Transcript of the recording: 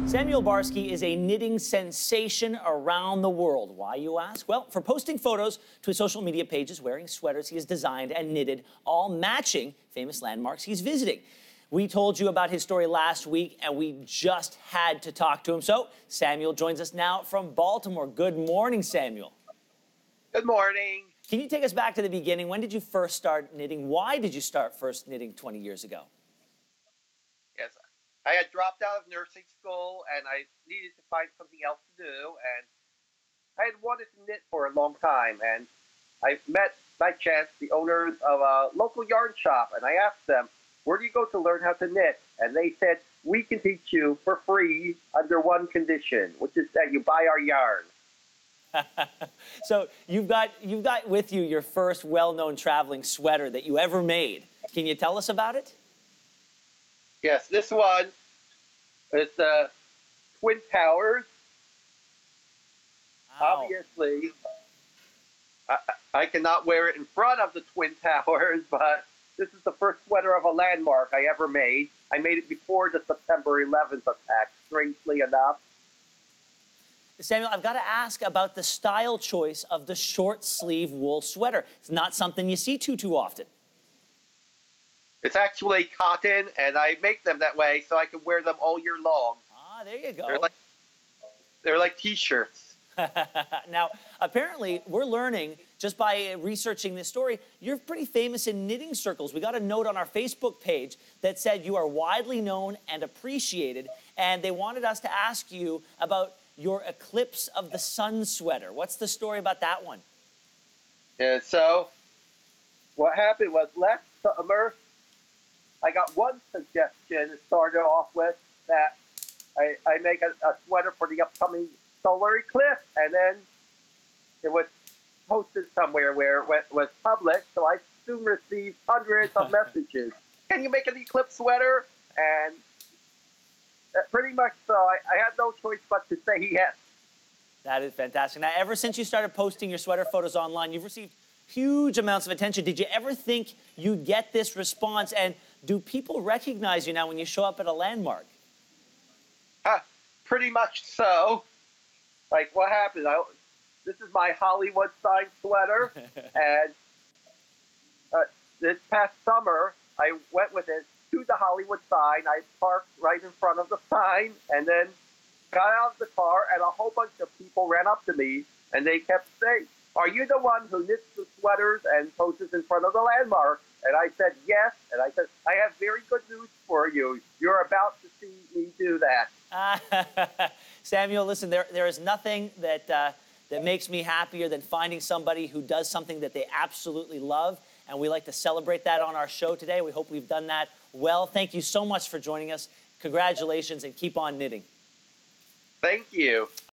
Samuel Barsky is a knitting sensation around the world. Why, you ask? Well, for posting photos to his social media pages wearing sweaters he has designed and knitted, all matching famous landmarks he's visiting. We told you about his story last week, and we just had to talk to him. So Samuel joins us now from Baltimore. Good morning, Samuel. Good morning. Can you take us back to the beginning? When did you first start knitting? Why did you start first knitting 20 years ago? Yes, I had dropped out of nursing school, and I needed to find something else to do, and I had wanted to knit for a long time, and I met, by chance, the owners of a local yarn shop, and I asked them, where do you go to learn how to knit? And they said, we can teach you for free under one condition, which is that you buy our yarn. So you've got with you your first well-known traveling sweater that you ever made. Can you tell us about it? Yes, this one is the Twin Towers. Wow. Obviously, I cannot wear it in front of the Twin Towers, but this is the first sweater of a landmark I ever made. I made it before the September 11th attack, strangely enough. Samuel, I've got to ask about the style choice of the short sleeve wool sweater. It's not something you see too often. It's actually cotton, and I make them that way so I can wear them all year long. Ah, there you go. They're like T-shirts. Now, apparently, we're learning, just by researching this story, you're pretty famous in knitting circles. We got a note on our Facebook page that said you are widely known and appreciated, and they wanted us to ask you about your Eclipse of the Sun sweater. What's the story about that one? Yeah, so what happened was last summer, I got one suggestion to start it off with, that I make a sweater for the upcoming solar eclipse, and then it was posted somewhere where it was public, so I soon received hundreds of messages. Can you make an eclipse sweater? And pretty much so. I had no choice but to say yes. That is fantastic. Now, ever since you started posting your sweater photos online, you've received huge amounts of attention. Did you ever think you'd get this response? And do people recognize you now when you show up at a landmark? Pretty much so. Like, what happened? This is my Hollywood sign sweater, and this past summer, I went with it to the Hollywood sign. I parked right in front of the sign, and then got out of the car, and a whole bunch of people ran up to me, and they kept saying, are you the one who knits the sweaters and poses in front of the landmark? And I said, yes. And I said, I have very good news for you. You're about to see me do that. Samuel, listen, there is nothing that makes me happier than finding somebody who does something that they absolutely love. And we like to celebrate that on our show today. We hope we've done that well. Thank you so much for joining us. Congratulations, and keep on knitting. Thank you.